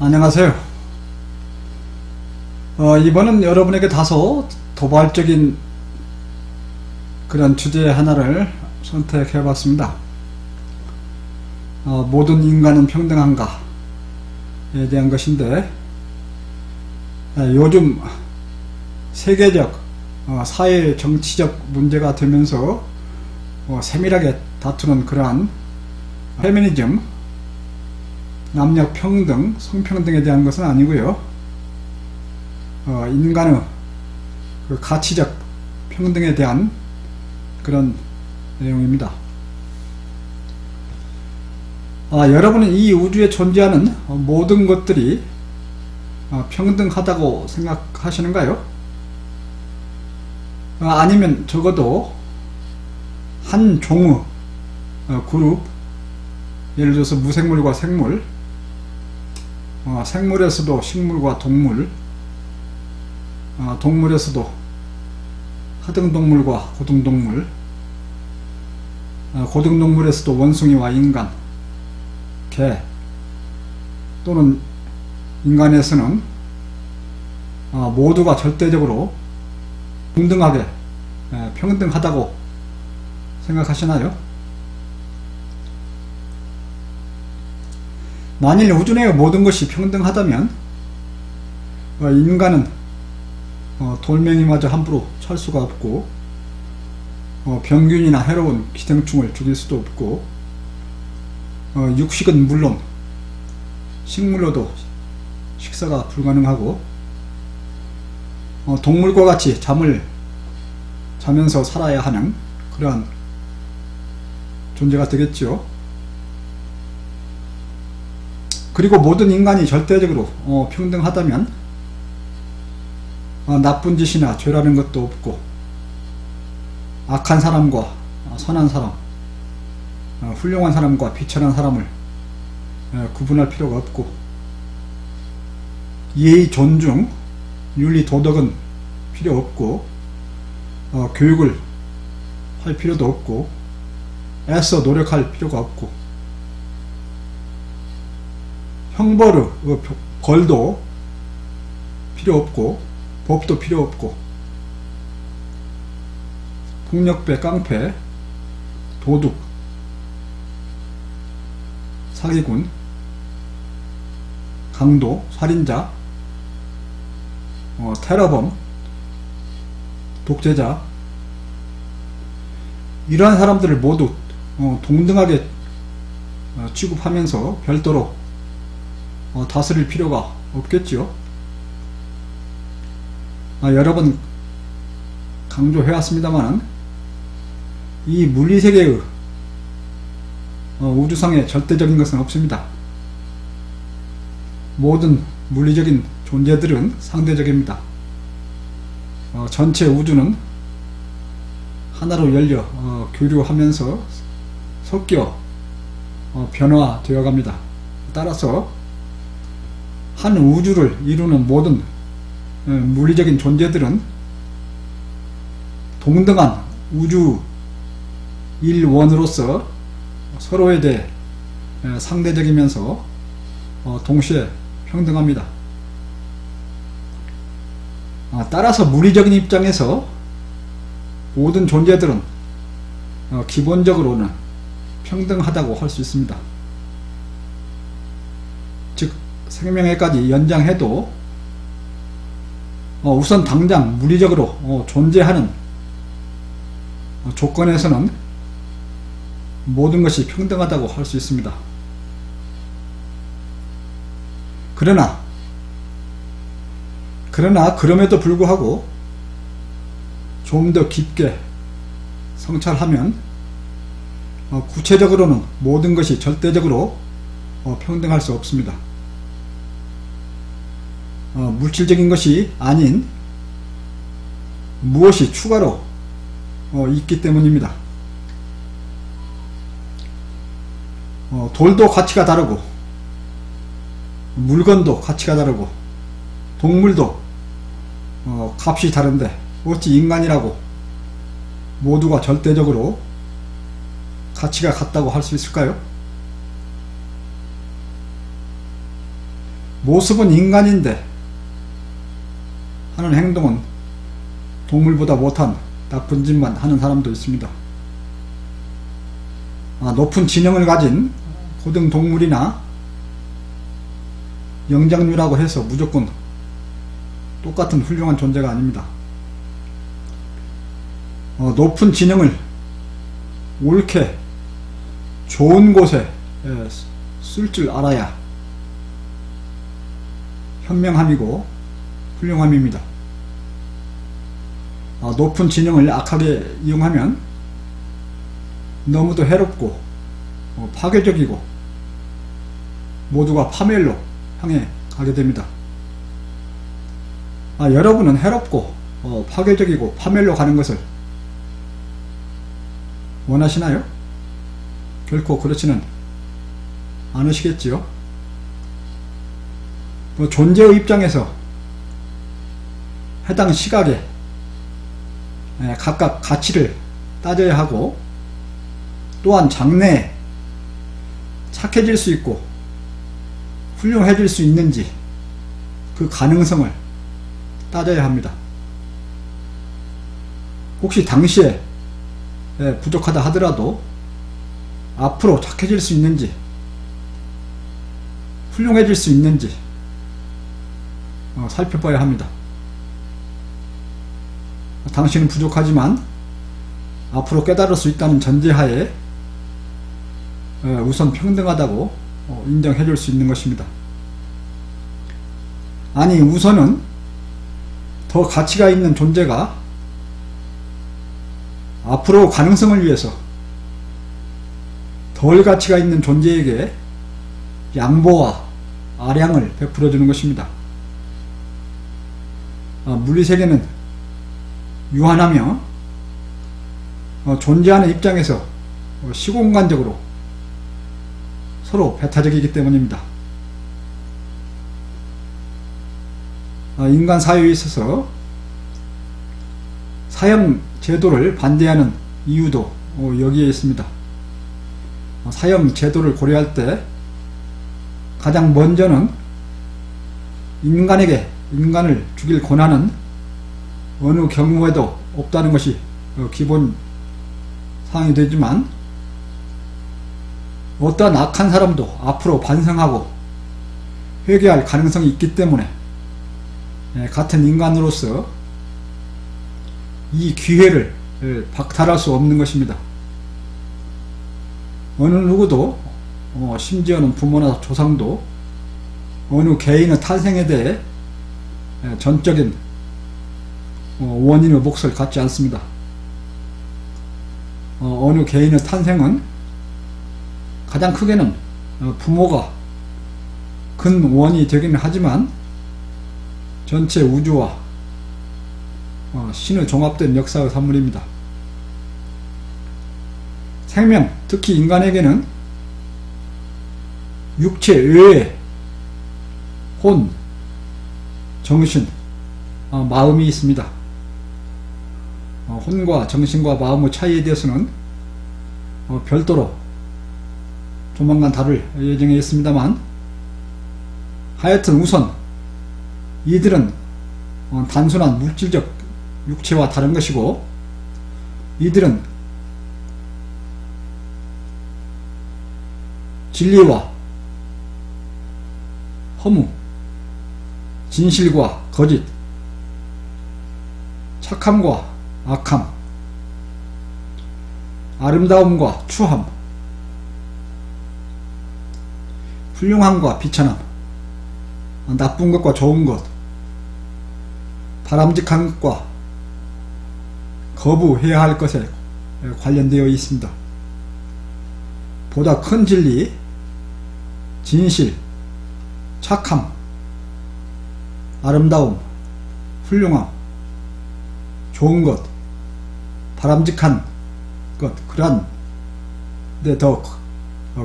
안녕하세요. 이번은 여러분에게 다소 도발적인 그런 주제 하나를 선택해 봤습니다. 모든 인간은 평등한가에 대한 것인데, 요즘 세계적 사회 정치적 문제가 되면서 세밀하게 다투는 그러한 페미니즘, 남녀 평등, 성평등에 대한 것은 아니고요. 인간의 그 가치적 평등에 대한 그런 내용입니다. 여러분은 이 우주에 존재하는 모든 것들이 평등하다고 생각하시는가요? 아니면 적어도 한 종의 그룹, 예를 들어서 무생물과 생물, 생물에서도 식물과 동물, 동물에서도 하등동물과 고등동물, 고등동물에서도 원숭이와 인간, 개, 또는 인간에서는 모두가 절대적으로 동등하게 평등하다고 생각하시나요? 만일 우주 내의 모든 것이 평등하다면 인간은 돌멩이마저 함부로 찰 수가 없고, 병균이나 해로운 기생충을 죽일 수도 없고, 육식은 물론 식물로도 식사가 불가능하고, 동물과 같이 잠을 자면서 살아야 하는 그러한 존재가 되겠죠. 그리고 모든 인간이 절대적으로 평등하다면 나쁜 짓이나 죄라는 것도 없고, 악한 사람과 선한 사람, 훌륭한 사람과 비천한 사람을 구분할 필요가 없고, 예의, 존중, 윤리, 도덕은 필요 없고, 교육을 할 필요도 없고, 애써 노력할 필요가 없고, 형벌의 벌도 필요 없고, 법도 필요 없고, 폭력배, 깡패, 도둑, 사기꾼, 강도, 살인자, 테러범, 독재자, 이러한 사람들을 모두 동등하게 취급하면서 별도로 다스릴 필요가 없겠죠. 여러 번 강조해왔습니다만, 이 물리세계의 우주상에 절대적인 것은 없습니다. 모든 물리적인 존재들은 상대적입니다. 전체 우주는 하나로 열려 교류하면서 섞여 변화되어 갑니다. 따라서 한 우주를 이루는 모든 물리적인 존재들은 동등한 우주 일원으로서 서로에 대해 상대적이면서 동시에 평등합니다. 따라서 물리적인 입장에서 모든 존재들은 기본적으로는 평등하다고 할 수 있습니다. 즉, 생명에까지 연장해도 우선 당장 물리적으로 존재하는 조건에서는 모든 것이 평등하다고 할 수 있습니다. 그러나 그럼에도 불구하고 좀 더 깊게 성찰하면 구체적으로는 모든 것이 절대적으로 평등할 수 없습니다. 물질적인 것이 아닌 무엇이 추가로 있기 때문입니다. 돌도 가치가 다르고, 물건도 가치가 다르고, 동물도 값이 다른데 어찌 인간이라고 모두가 절대적으로 가치가 같다고 할 수 있을까요? 모습은 인간인데 하는 행동은 동물보다 못한 나쁜 짓만 하는 사람도 있습니다. 높은 지능을 가진 고등동물이나 영장류라고 해서 무조건 똑같은 훌륭한 존재가 아닙니다. 높은 지능을 옳게 좋은 곳에 쓸 줄 알아야 현명함이고 훌륭함입니다. 높은 지능을 악하게 이용하면 너무도 해롭고 파괴적이고 모두가 파멸로 향해 가게 됩니다. 여러분은 해롭고 파괴적이고 파멸로 가는 것을 원하시나요? 결코 그렇지는 않으시겠지요. 존재의 입장에서 해당 시각에 각각 가치를 따져야 하고, 또한 장래에 착해질 수 있고 훌륭해질 수 있는지 그 가능성을 따져야 합니다. 혹시 당시에 부족하다 하더라도 앞으로 착해질 수 있는지 훌륭해질 수 있는지 살펴봐야 합니다. 당신은 부족하지만 앞으로 깨달을 수 있다는 전제하에 우선 평등하다고 인정해 줄 수 있는 것입니다. 아니, 우선은 더 가치가 있는 존재가 앞으로 가능성을 위해서 덜 가치가 있는 존재에게 양보와 아량을 베풀어 주는 것입니다. 물리세계는 유한하며 존재하는 입장에서 시공간적으로 서로 배타적이기 때문입니다. 인간 사회에 있어서 사형 제도를 반대하는 이유도 여기에 있습니다. 사형 제도를 고려할 때 가장 먼저는 인간에게 인간을 죽일 권한은 어느 경우에도 없다는 것이 기본 사항이 되지만, 어떠한 악한 사람도 앞으로 반성하고 회개할 가능성이 있기 때문에 같은 인간으로서 이 기회를 박탈할 수 없는 것입니다. 어느 누구도 심지어는 부모나 조상도 어느 개인의 탄생에 대해 전적인 원인의 몫을 갖지 않습니다. 어느 개인의 탄생은 가장 크게는 부모가 근원이 되기는 하지만 전체 우주와 신의 종합된 역사의 산물입니다. 생명, 특히 인간에게는 육체 외에 혼, 정신, 마음이 있습니다. 혼과 정신과 마음의 차이에 대해서는 별도로 조만간 다룰 예정에 있습니다만, 하여튼 우선 이들은 단순한 물질적 육체와 다른 것이고, 이들은 진리와 허무, 진실과 거짓, 착함과 악함, 아름다움과 추함, 훌륭함과 비천함, 나쁜 것과 좋은 것, 바람직한 것과 거부해야 할 것에 관련되어 있습니다. 보다 큰 진리, 진실, 착함, 아름다움, 훌륭함, 좋은 것, 바람직한 것, 그러한 데 더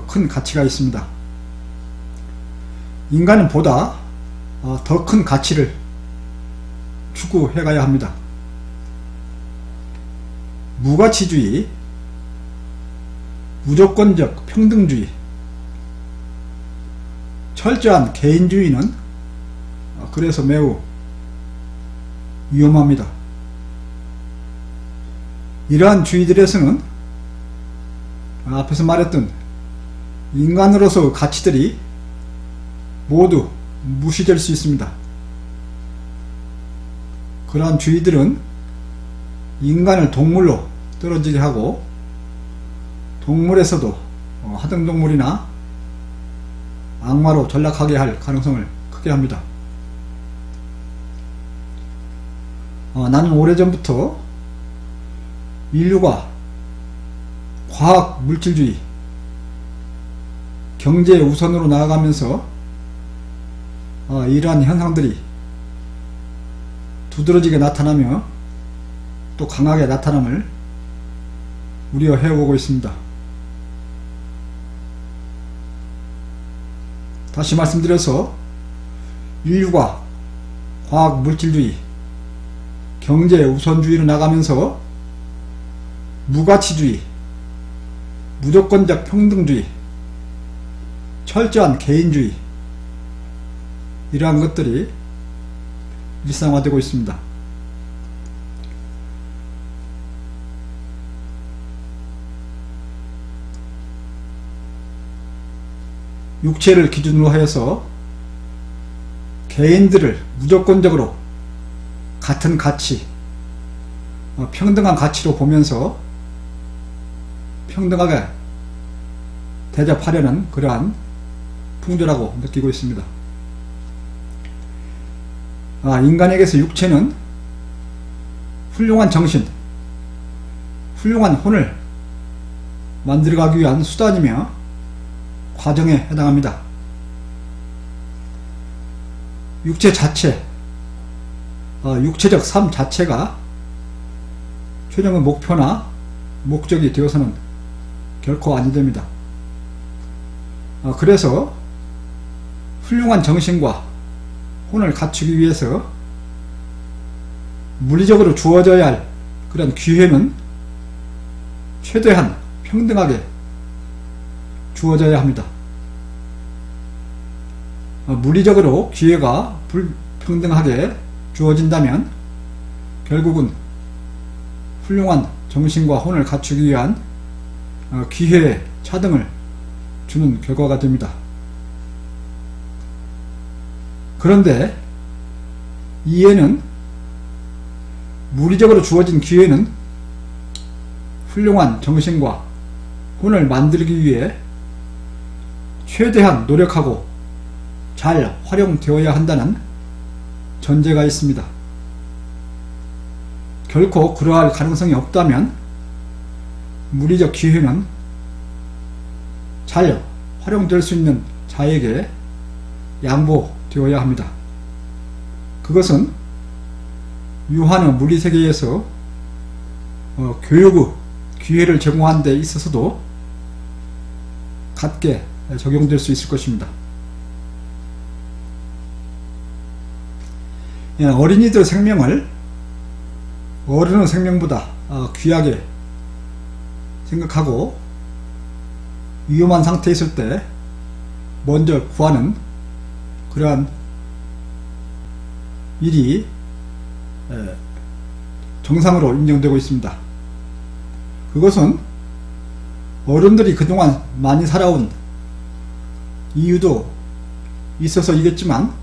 큰 가치가 있습니다. 인간은 보다 더 큰 가치를 추구해 가야 합니다. 무가치주의, 무조건적 평등주의, 철저한 개인주의는 그래서 매우 위험합니다. 이러한 주의들에서는 앞에서 말했던 인간으로서의 가치들이 모두 무시될 수 있습니다. 그러한 주의들은 인간을 동물로 떨어지게 하고 동물에서도 하등동물이나 악마로 전락하게 할 가능성을 크게 합니다. 나는 오래전부터 인류가 과학 물질주의, 경제 우선으로 나아가면서 이러한 현상들이 두드러지게 나타나며 또 강하게 나타남을 우려해오고 있습니다. 다시 말씀드려서 인류가 과학 물질주의, 경제 우선주의로 나가면서 무가치주의, 무조건적 평등주의, 철저한 개인주의, 이러한 것들이 일상화되고 있습니다. 육체를 기준으로 하여서 개인들을 무조건적으로 같은 가치, 평등한 가치로 보면서 평등하게 대접하려는 그러한 풍조라고 느끼고 있습니다. 인간에게서 육체는 훌륭한 정신, 훌륭한 혼을 만들어가기 위한 수단이며 과정에 해당합니다. 육체 자체, 육체적 삶 자체가 최종의 목표나 목적이 되어서는 결코 아니 됩니다. 그래서 훌륭한 정신과 혼을 갖추기 위해서 물리적으로 주어져야 할 그런 기회는 최대한 평등하게 주어져야 합니다. 물리적으로 기회가 불평등하게 주어진다면 결국은 훌륭한 정신과 혼을 갖추기 위한 기회의 차등을 주는 결과가 됩니다. 그런데 이에는 물리적으로 주어진 기회는 훌륭한 정신과 혼을 만들기 위해 최대한 노력하고 잘 활용되어야 한다는 전제가 있습니다. 결코 그러할 가능성이 없다면 물리적 기회는 잘 활용될 수 있는 자에게 양보되어야 합니다. 그것은 유한의 물리세계에서 교육의 기회를 제공하는 데 있어서도 같게 적용될 수 있을 것입니다. 어린이들 생명을 어른의 생명보다 귀하게 생각하고 위험한 상태에 있을 때 먼저 구하는 그러한 일이 정상으로 인정되고 있습니다. 그것은 어른들이 그동안 많이 살아온 이유도 있어서이겠지만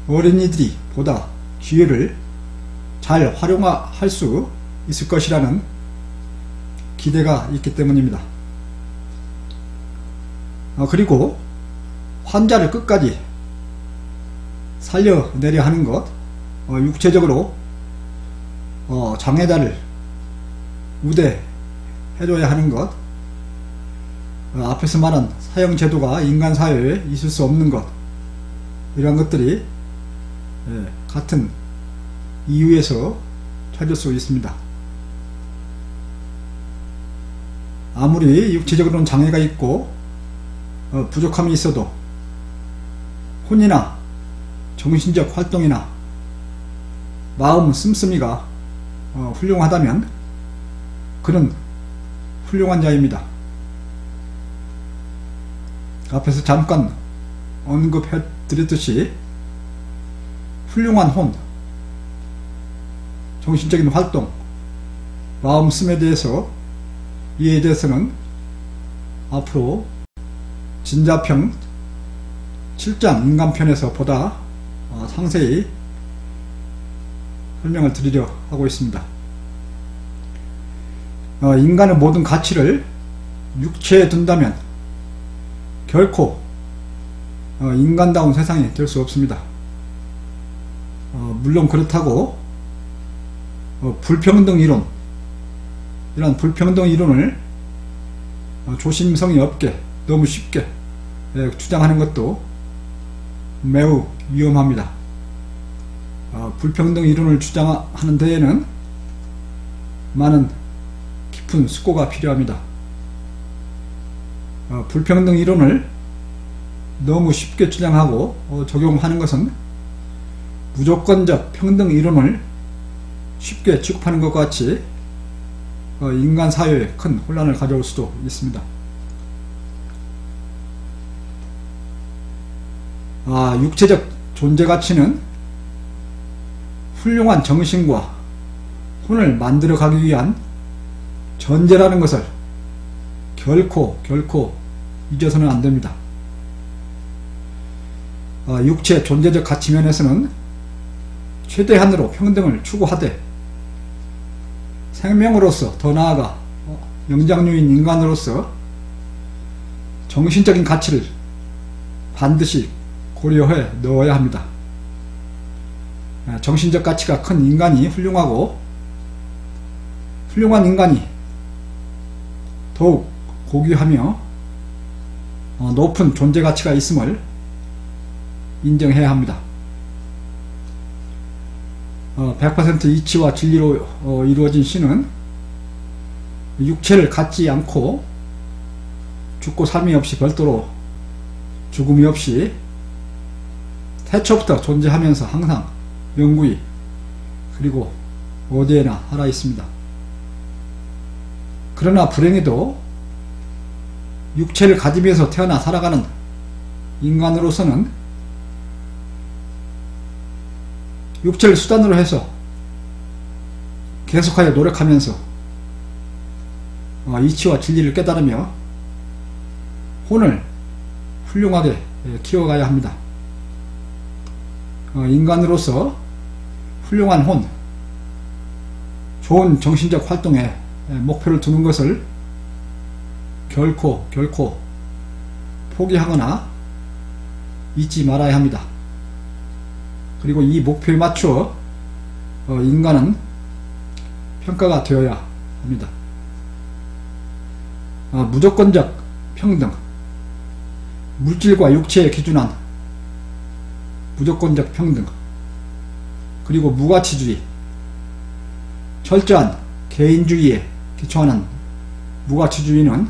어린이들이 보다 기회를 잘 활용할 수 있을 것이라는 기대가 있기 때문입니다. 그리고 환자를 끝까지 살려내려 하는 것, 육체적으로 장애자를 우대해줘야 하는 것, 앞에서 말한 사형제도가 인간사회에 있을 수 없는 것, 이런 것들이 같은 이유에서 찾을 수 있습니다. 아무리 육체적으로는 장애가 있고 부족함이 있어도 혼이나 정신적 활동이나 마음 씀씀이가 훌륭하다면 그는 훌륭한 자입니다. 앞에서 잠깐 언급했던 말씀드렸듯이 훌륭한 혼, 정신적인 활동, 마음씀에 대해서 이에 대해서는 앞으로 진자평 7장 인간편에서 보다 상세히 설명을 드리려 하고 있습니다. 인간의 모든 가치를 육체에 둔다면 결코 인간다운 세상이 될 수 없습니다. 물론 그렇다고 불평등 이론, 이런 불평등 이론을 조심성이 없게 너무 쉽게 주장하는 것도 매우 위험합니다. 불평등 이론을 주장하는 데에는 많은 깊은 숙고가 필요합니다. 불평등 이론을 너무 쉽게 주장하고 적용하는 것은 무조건적 평등 이론을 쉽게 취급하는 것과 같이 인간 사회에 큰 혼란을 가져올 수도 있습니다. 육체적 존재 가치는 훌륭한 정신과 혼을 만들어 가기 위한 전제라는 것을 결코 잊어서는 안 됩니다. 육체 존재적 가치 면에서는 최대한으로 평등을 추구하되 생명으로서 더 나아가 영장류인 인간으로서 정신적인 가치를 반드시 고려해 넣어야 합니다. 정신적 가치가 큰 인간이 훌륭하고 훌륭한 인간이 더욱 고귀하며 높은 존재 가치가 있음을 인정해야 합니다. 100% 이치와 진리로 이루어진 신은 육체를 갖지 않고 죽고 삶이 없이 별도로 죽음이 없이 태초부터 존재하면서 항상 영구히 그리고 어디에나 살아 있습니다. 그러나 불행히도 육체를 가지면서 태어나 살아가는 인간으로서는 육체를 수단으로 해서 계속하여 노력하면서 이치와 진리를 깨달으며 혼을 훌륭하게 키워가야 합니다. 인간으로서 훌륭한 혼, 좋은 정신적 활동에 목표를 두는 것을 결코 포기하거나 잊지 말아야 합니다. 그리고 이 목표에 맞추어 인간은 평가가 되어야 합니다. 무조건적 평등, 물질과 육체에 기준한 무조건적 평등, 그리고 무가치주의, 철저한 개인주의에 기초하는 무가치주의는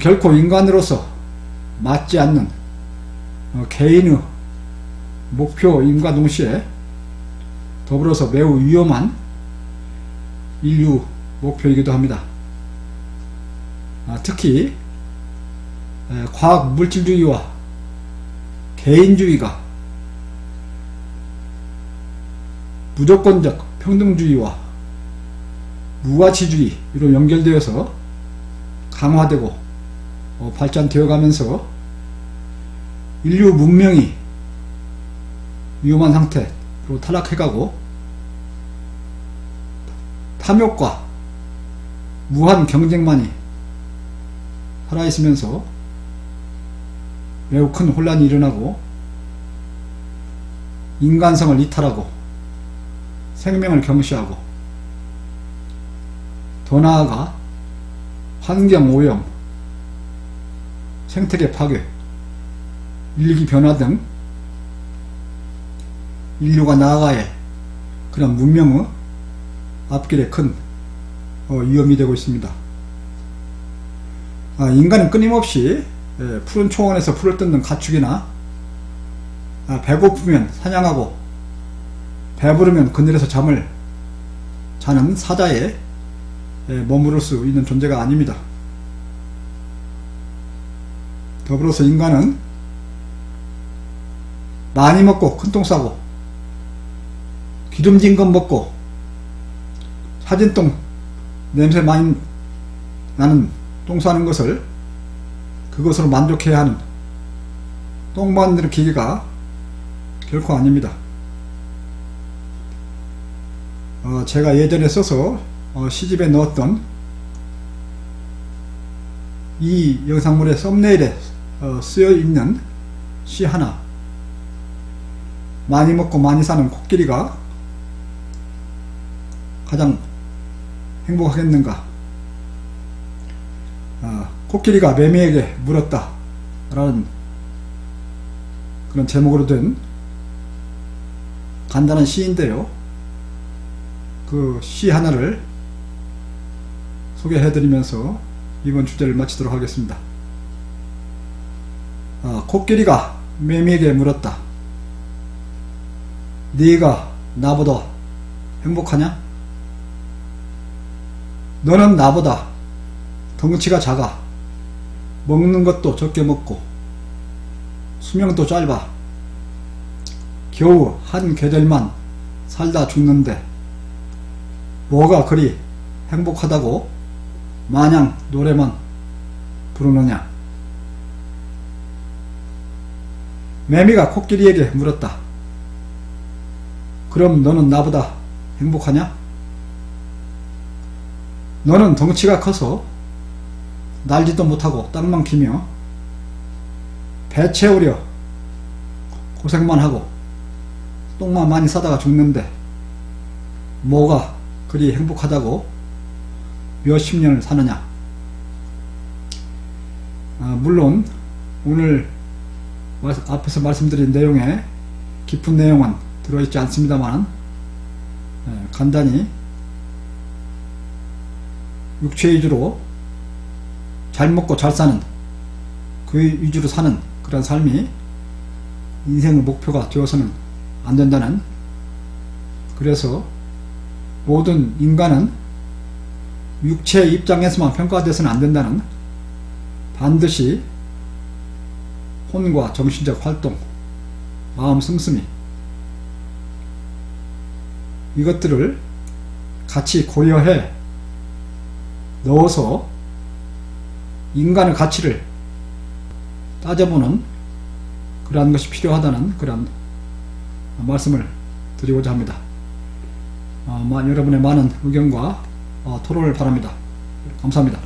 결코 인간으로서 맞지 않는 개인의 목표임과 동시에 더불어서 매우 위험한 인류 목표이기도 합니다. 특히 과학 물질주의와 개인주의가 무조건적 평등주의와 무가치주의로 연결되어서 강화되고 발전되어 가면서 인류 문명이 위험한 상태로 타락해가고 탐욕과 무한 경쟁만이 살아있으면서 매우 큰 혼란이 일어나고 인간성을 이탈하고 생명을 경시하고 더 나아가 환경오염, 생태계 파괴, 일기 변화 등 인류가 나아가야 그런 문명의 앞길에 큰 위험이 되고 있습니다. 인간은 끊임없이 푸른 초원에서 풀을 뜯는 가축이나 배고프면 사냥하고 배부르면 그늘에서 잠을 자는 사자에 머무를 수 있는 존재가 아닙니다. 더불어서 인간은 많이 먹고 큰똥 싸고 기름진 것 먹고 사진똥 냄새 많이 나는 똥 싸는 것을 그것으로 만족해야 하는 똥 만드는 기계가 결코 아닙니다. 제가 예전에 써서 시집에 넣었던 이 영상물의 썸네일에 쓰여있는 시 하나, 많이 먹고 많이 사는 코끼리가 가장 행복하겠는가. 코끼리가 매미에게 물었다 라는 그런 제목으로 된 간단한 시인데요, 그 시 하나를 소개해드리면서 이번 주제를 마치도록 하겠습니다. 코끼리가 매미에게 물었다. 네가 나보다 행복하냐? 너는 나보다 덩치가 작아, 먹는 것도 적게 먹고 수명도 짧아, 겨우 한 계절만 살다 죽는데 뭐가 그리 행복하다고 마냥 노래만 부르느냐? 매미가 코끼리에게 물었다. 그럼 너는 나보다 행복하냐? 너는 덩치가 커서 날지도 못하고 땅만 키며 배 채우려 고생만 하고 똥만 많이 싸다가 죽는데 뭐가 그리 행복하다고 몇십 년을 사느냐? 물론 오늘 앞에서 말씀드린 내용에 깊은 내용은 들어있지 않습니다만 간단히 육체 위주로 잘 먹고 잘 사는, 그 위주로 사는 그런 삶이 인생의 목표가 되어서는 안 된다는, 그래서 모든 인간은 육체의 입장에서만 평가되어서는 안 된다는, 반드시 혼과 정신적 활동, 마음 씀씀이, 이것들을 같이 고려해 넣어서 인간의 가치를 따져보는 그러한 것이 필요하다는 그런 말씀을 드리고자 합니다. 여러분의 많은 의견과 토론을 바랍니다. 감사합니다.